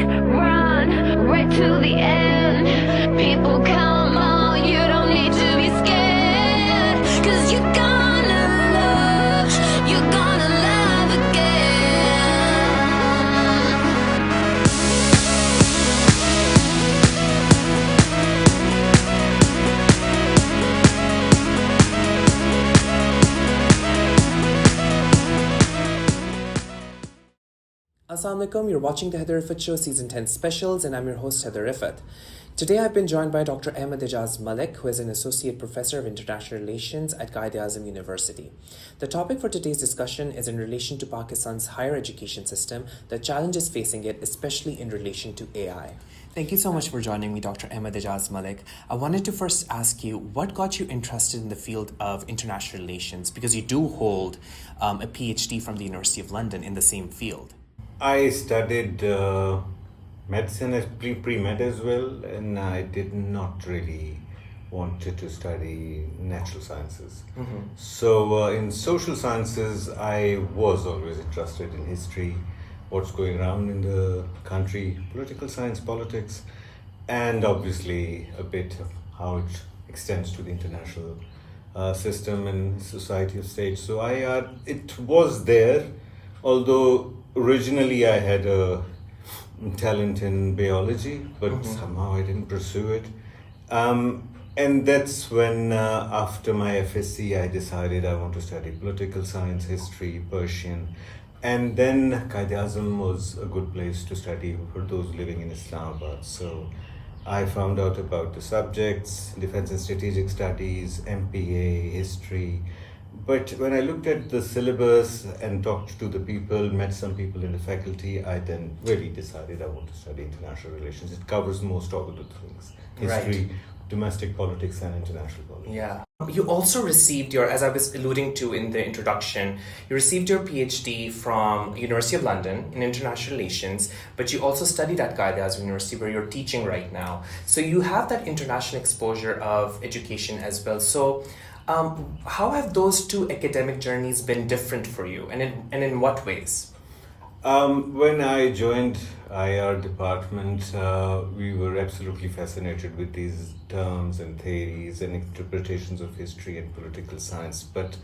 run right to the end. People come on, you don't need to be scared, 'cause you're gonna love again. Assalamu alaikum, you're watching the Haider Rifaat Show Season 10 Specials, and I'm your host Haider Rifaat. Today I've been joined by Dr. Ahmed Ijaz Malik, who is an Associate Professor of International Relations at Quaid-i-Azam University. The topic for today's discussion is in relation to Pakistan's higher education system, the challenges facing it, especially in relation to AI. Thank you so much for joining me, Dr. Ahmed Ijaz Malik. I wanted to first ask you, what got you interested in the field of international relations? Because you do hold a PhD from the University of London in the same field. I studied medicine as pre-med as well, and I did not really wanted to study natural sciences. Mm-hmm. So in social sciences, I was always interested in history, what's going around in the country, political science, politics, and obviously a bit of how it extends to the international system and society of states. So it was there, although originally I had a talent in biology, but somehow I didn't pursue it. And that's when, after my FSc, I decided I want to study political science, history, Persian. And then Quaid-i-Azam was a good place to study for those living in Islamabad. So I found out about the subjects, defense and strategic studies, MPA, history. But when I looked at the syllabus and talked to the people, met some people in the faculty, I then really decided I want to study international relations. It covers most of the things: history, right, domestic politics, and international politics. Yeah. You also received your, as I was alluding to in the introduction, you received your PhD from University of London in international relations, but you also studied at Quaid-i-Azam University where you're teaching right now. So you have that international exposure of education as well. So how have those two academic journeys been different for you, and in what ways? When I joined IR department, we were absolutely fascinated with these terms and theories and interpretations of history and political science, but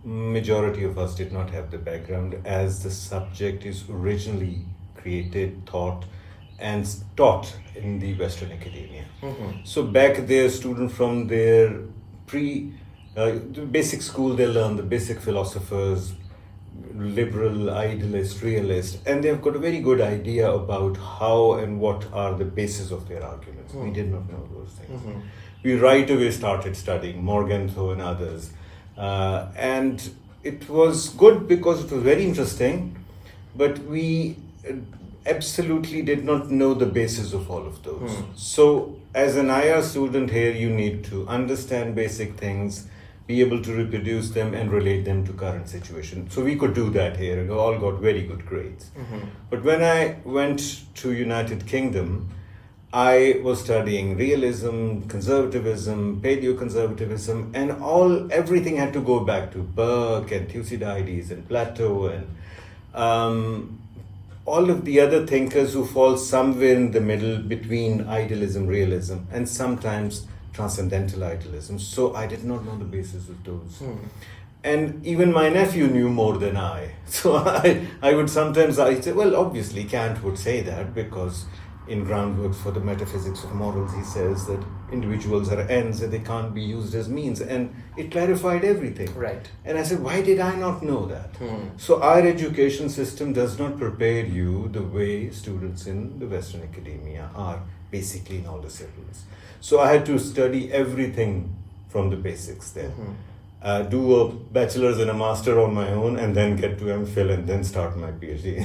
majority of us did not have the background, as the subject is originally created, taught, and taught in the Western academia. Mm-hmm. So back there, students from their basic school, they learn the basic philosophers, liberal, idealist, realist, and they've got a very good idea about how and what are the basis of their arguments. We did not know those things. Mm-hmm. We right away started studying Morgenthau and others, and it was good because it was very interesting, but we absolutely did not know the basis of all of those. So as an IR student here, you need to understand basic things, be able to reproduce them and relate them to current situation. So we could do that here, and we all got very good grades. Mm-hmm. But when I went to United Kingdom, I was studying realism, conservatism, paleo-conservatism, and everything had to go back to Burke and Thucydides and Plato and all of the other thinkers who fall somewhere in the middle between idealism, realism, and sometimes transcendental idealism. So I did not know the basis of those. And even my nephew knew more than I. So I would sometimes say, well, obviously Kant would say that, because in Groundwork for the Metaphysics of Morals, he says that individuals are ends and they can't be used as means. And it clarified everything. Right. And I said, why did I not know that? So our education system does not prepare you the way students in the Western academia are, basically in all disciplines. So I had to study everything from the basics there. Do a bachelor's and a master on my own, and then get to MPhil and then start my PhD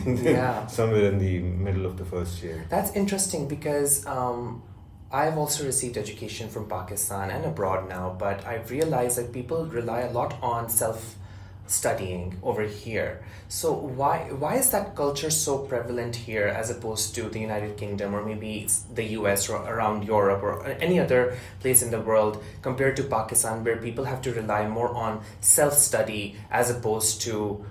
somewhere in the middle of the first year. That's interesting because I've also received education from Pakistan and abroad now, but I've realized that people rely a lot on self-studying over here. So why is that culture so prevalent here as opposed to the United Kingdom or maybe the US or around Europe or any other place in the world compared to Pakistan, where people have to rely more on self-study as opposed to,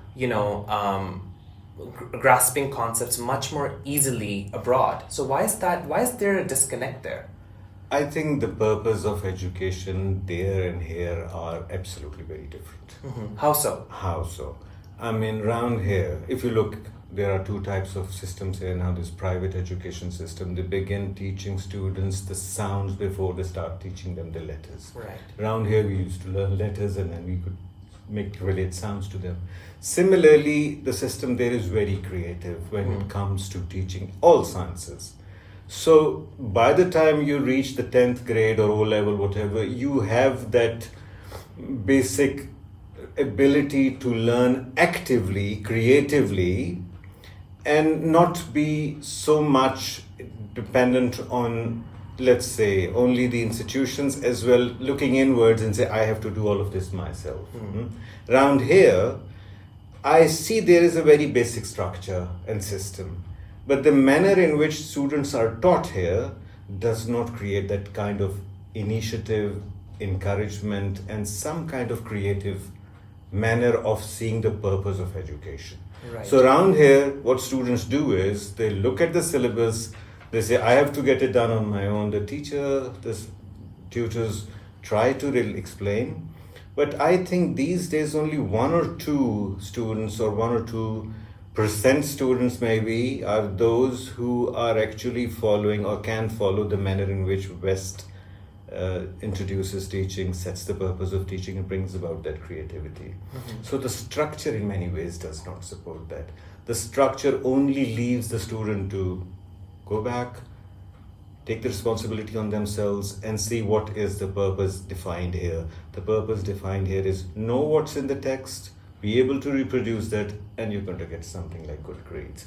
grasping concepts much more easily abroad. So why is that? Why is there a disconnect there? I think the purpose of education there and here are absolutely very different. How so? How so? I mean, around here, if you look, there are two types of systems here now. This private education system, they begin teaching students the sounds before they start teaching them the letters. Right. Around here, we used to learn letters and then we could relate sounds to them. Similarly, the system there is very creative when it comes to teaching all sciences. So by the time you reach the 10th grade or O level, whatever, you have that basic ability to learn actively, creatively, and not be so much dependent on, let's say, only the institutions, as well looking inwards and say, I have to do all of this myself. Around here, I see there is a very basic structure and system, but the manner in which students are taught here does not create that kind of initiative, encouragement, and some kind of creative manner of seeing the purpose of education. Right. So around here, what students do is they look at the syllabus, they say, I have to get it done on my own. The teacher, the tutors try to really explain. But I think these days only 1 or 2 students or 1 or 2% students maybe are those who are actually following or can follow the manner in which West introduces teaching, sets the purpose of teaching, and brings about that creativity. So the structure in many ways does not support that. The structure only leaves the student to go back, take the responsibility on themselves, and see what is the purpose defined here. The purpose defined here is know what's in the text, be able to reproduce that, and you're going to get something like good grades.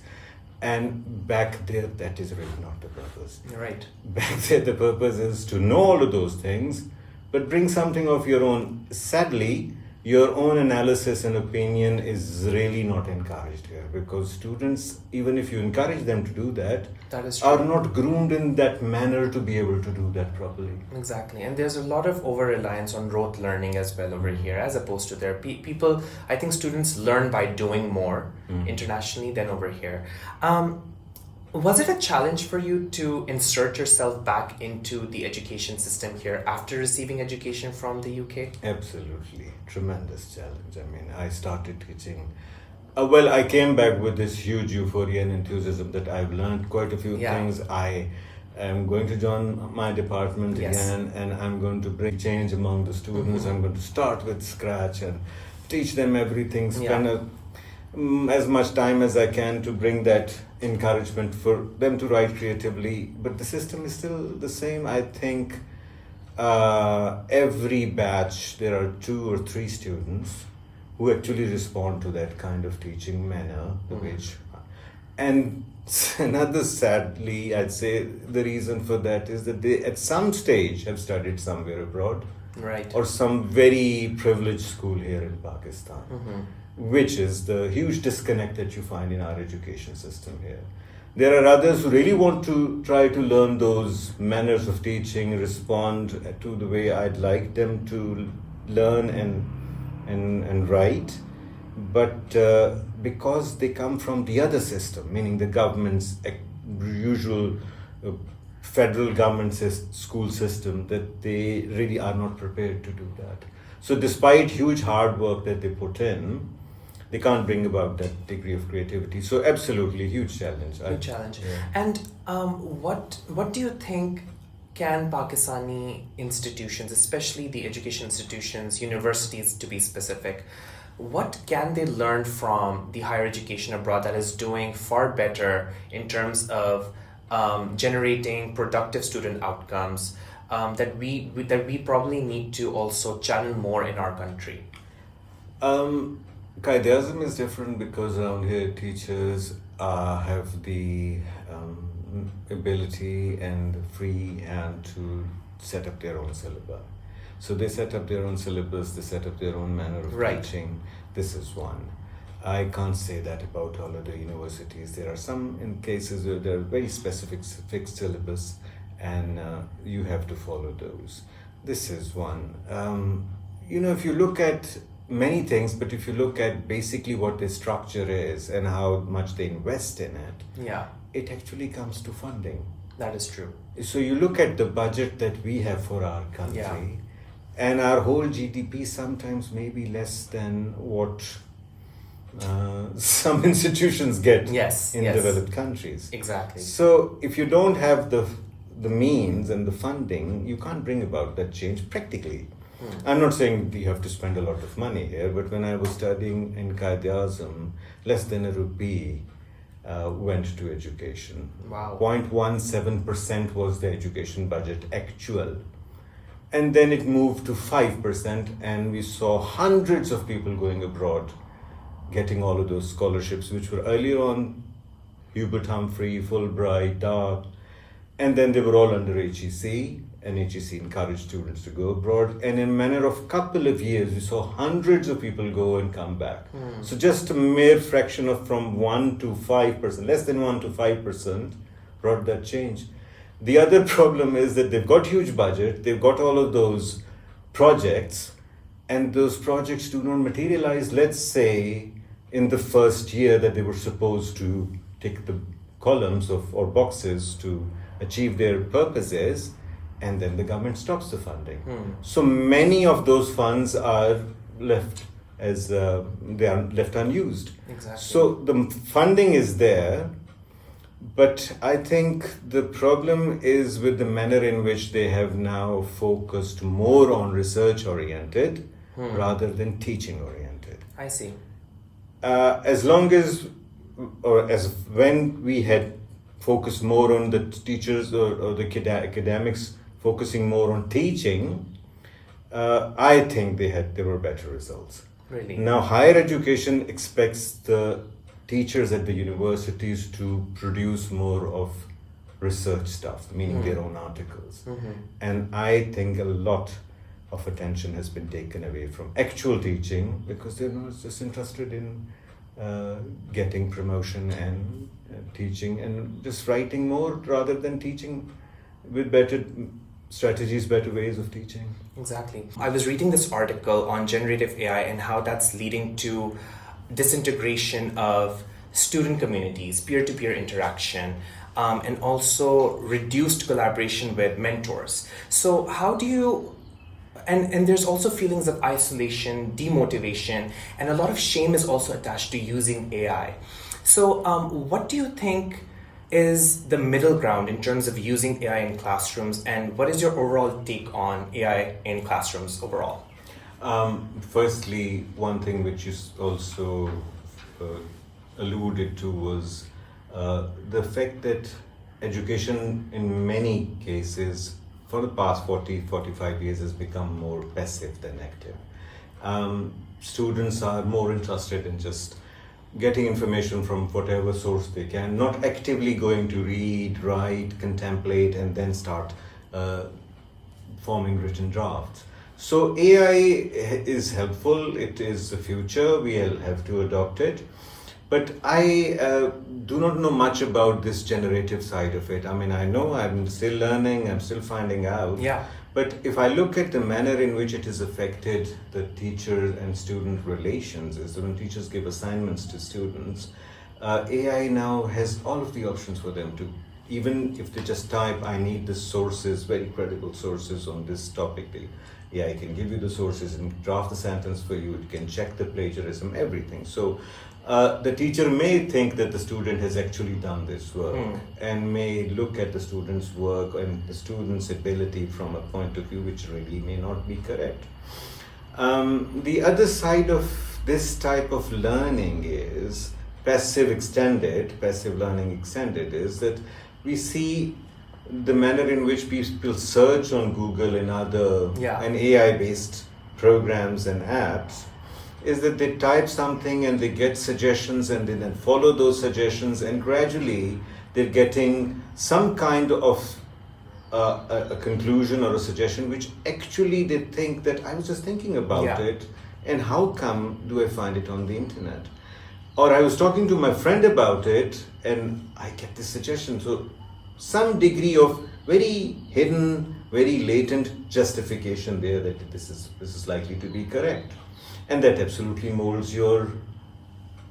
And back there, that is really not the purpose. Right. Back there, the purpose is to know all of those things, but bring something of your own. Sadly, your own analysis and opinion is really not encouraged here, because students, even if you encourage them to do that, That is true. are not groomed in that manner to be able to do that properly. Exactly, and there's a lot of over-reliance on rote learning as well over here, as opposed to there. People, I think students learn by doing more internationally than over here. Was it a challenge for you to insert yourself back into the education system here after receiving education from the UK? Absolutely, tremendous challenge. I mean, I started teaching. Well, I came back with this huge euphoria and enthusiasm that I've learned quite a few things. I am going to join my department again, and I'm going to bring change among the students. I'm going to start with scratch and teach them everything, spend as much time as I can to bring that encouragement for them to write creatively. But the system is still the same. I think every batch there are 2 or 3 students who actually respond to that kind of teaching manner, which, and another, sadly, I'd say the reason for that is that they at some stage have studied somewhere abroad, Right. or some very privileged school here in Pakistan, which is the huge disconnect that you find in our education system here. There are others who really want to try to learn those manners of teaching, respond to the way I'd like them to learn and write, but because they come from the other system, meaning the government's usual federal government school system, that they really are not prepared to do that. So despite huge hard work that they put in, they can't bring about that degree of creativity. So absolutely huge challenge. Huge challenge. And what do you think can Pakistani institutions, especially the education institutions, universities to be specific, what can they learn from the higher education abroad that is doing far better in terms of generating productive student outcomes that we probably need to also channel more in our country? Quaid-i-Azam is different because around here teachers have the ability and the free hand to set up their own syllabi. So they set up their own syllabus, they set up their own manner of teaching. This is one. I can't say that about all other universities. There are some in cases where there are very specific fixed syllabus and you have to follow those. This is one. If you look at many things, but if you look at basically what the structure is and how much they invest in it, Yeah, it actually comes to funding. that is true. So you look at the budget that we have for our country, Yeah. and our whole GDP sometimes may be less than what some institutions get Yes, in yes. developed countries. Exactly. So if you don't have the means and the funding, you can't bring about that change practically. I'm not saying you have to spend a lot of money here, but when I was studying in Quaid-i-Azam, less than a rupee went to education. Wow. 0.17% was the education budget actual. And then it moved to 5%, and we saw hundreds of people going abroad, getting all of those scholarships, which were earlier on Hubert Humphrey, Fulbright, DART, and then they were all under HEC, and HEC encouraged students to go abroad. And in a matter of couple of years, we saw hundreds of people go and come back. So just a mere fraction of from 1 to 5%, less than 1 to 5%, brought that change. The other problem is that they've got huge budget, they've got all of those projects, and those projects do not materialize, let's say, in the first year that they were supposed to tick the columns or boxes to achieve their purposes, and then the government stops the funding. So many of those funds are left as they are left unused. Exactly. So the funding is there, but I think the problem is with the manner in which they have now focused more on research oriented rather than teaching oriented. I see. As long as, or as when we had focused more on the teachers or the academics focusing more on teaching, I think there were better results. Really? Now, higher education expects the teachers at the universities to produce more of research stuff, meaning their own articles. And I think a lot of attention has been taken away from actual teaching because they're not just interested in getting promotion and teaching and just writing more rather than teaching with better strategies, better ways of teaching. Exactly. I was reading this article on generative AI and how that's leading to disintegration of student communities, peer-to-peer interaction, and also reduced collaboration with mentors. So how do you, and there's also feelings of isolation, demotivation, and a lot of shame is also attached to using AI. So what do you think is the middle ground in terms of using AI in classrooms, and what is your overall take on AI in classrooms overall? Firstly, one thing which you also alluded to was the fact that education in many cases for the past 45 years has become more passive than active. Students are more interested in just getting information from whatever source they can, not actively going to read, write, contemplate, and then start forming written drafts. So AI is helpful, it is the future, we'll have to adopt it. But I do not know much about this generative side of it. I mean, I know I'm still learning, I'm still finding out. Yeah. But if I look at the manner in which it has affected the teacher and student relations, is that when teachers give assignments to students, AI now has all of the options for them to, even if they just type, I need the sources, very credible sources on this topic, the AI can give you the sources and draft the sentence for you, it can check the plagiarism, everything. So the teacher may think that the student has actually done this work and may look at the student's work and the student's ability from a point of view which really may not be correct. The other side of this type of learning is passive learning extended, is that we see the manner in which people search on Google and other and AI-based programs and apps, is that they type something and they get suggestions and they then follow those suggestions, and gradually they're getting some kind of a conclusion or a suggestion which actually they think that I was just thinking about it, and how come do I find it on the internet? Or I was talking to my friend about it and I get this suggestion. So some degree of very hidden, very latent justification there that this is likely to be correct. And that absolutely molds your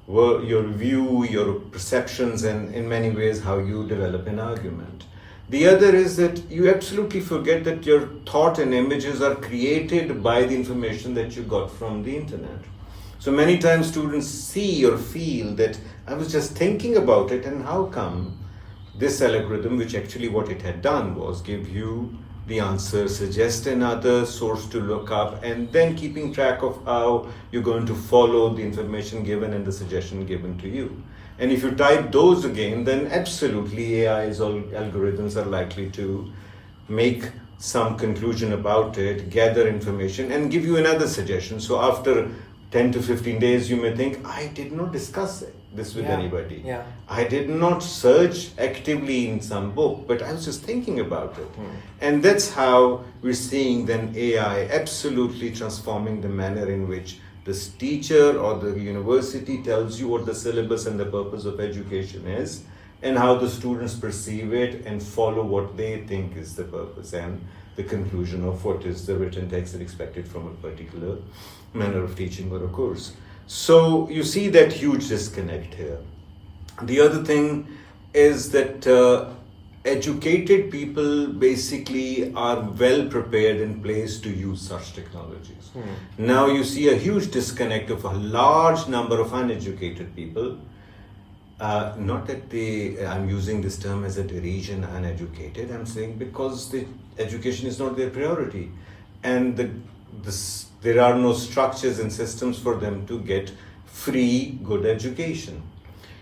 view, your perceptions, and in many ways how you develop an argument. The other is that you absolutely forget that your thought and images are created by the information that you got from the internet. So many times students see or feel that I was just thinking about it, and how come this algorithm, which actually what it had done was give you the answer, suggest another source to look up, and then keeping track of how you're going to follow the information given and the suggestion given to you. And if you type those again, then absolutely AI's algorithms are likely to make some conclusion about it, gather information, and give you another suggestion. So after 10 to 15 days, you may think, I did not discuss this with anybody. Yeah. I did not search actively in some book, but I was just thinking about it. And that's how we're seeing then AI absolutely transforming the manner in which this teacher or the university tells you what the syllabus and the purpose of education is, and how the students perceive it and follow what they think is the purpose and the conclusion of what is the written text and expected from a particular manner of teaching or a course. So you see that huge disconnect here. The other thing is that educated people basically are well prepared and placed to use such technologies. Now you see a huge disconnect of a large number of uneducated people. Not that I'm using this term as a derision, uneducated. I'm saying because the education is not their priority, and there are no structures and systems for them to get free, good education.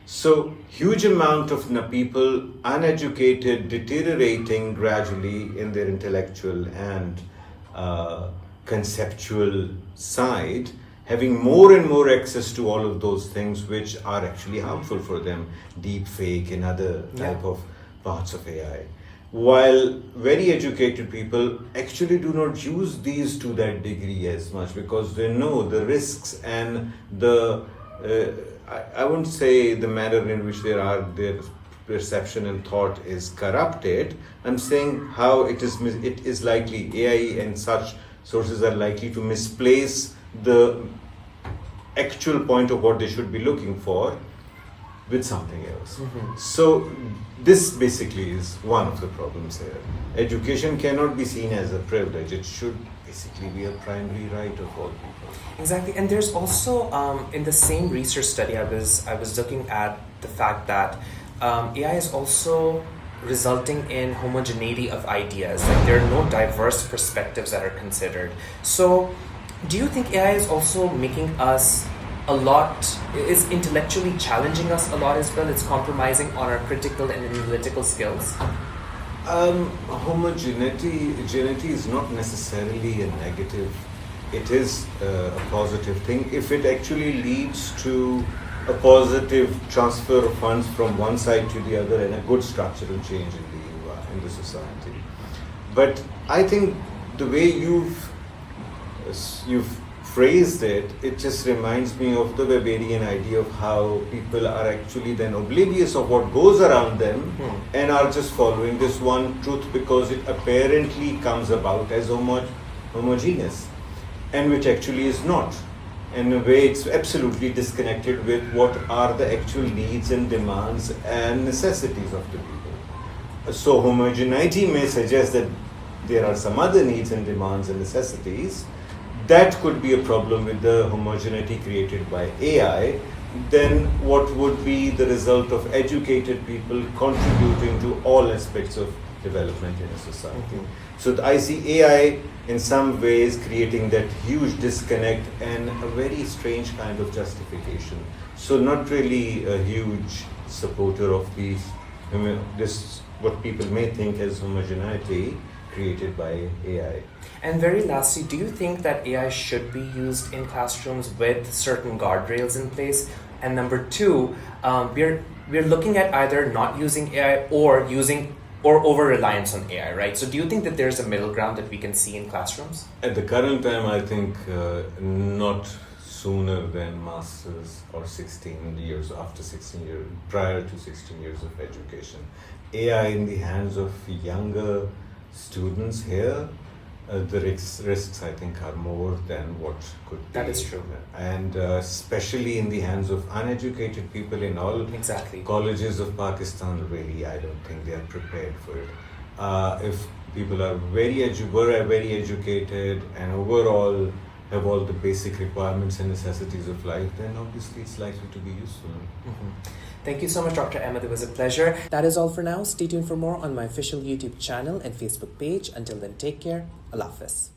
So huge amount of people, uneducated, deteriorating gradually in their intellectual and conceptual side, having more and more access to all of those things which are actually harmful for them, deep fake and other type of parts of AI. While very educated people actually do not use these to that degree as much, because they know the risks and I wouldn't say the manner in which their perception and thought is corrupted. I'm saying how it is likely, AI and such sources are likely to misplace the actual point of what they should be looking for with something else. So this basically is one of the problems here. Education cannot be seen as a privilege. It should basically be a primary right of all people. Exactly, and there's also in the same research study I was looking at the fact that AI is also resulting in homogeneity of ideas. Like there are no diverse perspectives that are considered. So do you think AI is also making us is intellectually challenging us a lot as well? It's compromising on our critical and analytical skills? Homogeneity is not necessarily a negative. It is a positive thing if it actually leads to a positive transfer of funds from one side to the other and a good structural change in the society. But I think the way you've phrased it, it just reminds me of the Weberian idea of how people are actually then oblivious of what goes around them and are just following this one truth because it apparently comes about as homogeneous, and which actually is not. In a way, it's absolutely disconnected with what are the actual needs and demands and necessities of the people. So homogeneity may suggest that there are some other needs and demands and necessities. That could be a problem with the homogeneity created by AI. Then what would be the result of educated people contributing to all aspects of development in a society? So I see AI in some ways creating that huge disconnect and a very strange kind of justification. So not really a huge supporter of this what people may think as homogeneity created by AI. And very lastly, do you think that AI should be used in classrooms with certain guardrails in place? And number two, we're looking at either not using AI or over-reliance on AI, right? So do you think that there's a middle ground that we can see in classrooms? At the current time, I think not sooner than masters or 16 years, after 16 years, prior to 16 years of education. AI in the hands of younger students here the risks I think are more than what could be. That is true. And especially in the hands of uneducated people in all Exactly. colleges of Pakistan, really, I don't think they are prepared for it. If people are very educated and overall have all the basic requirements and necessities of life, then obviously it's likely to be useful. Thank you so much, Dr. Ahmed. It was a pleasure. That is all for now. Stay tuned for more on my official YouTube channel and Facebook page. Until then, take care. Allah Hafiz.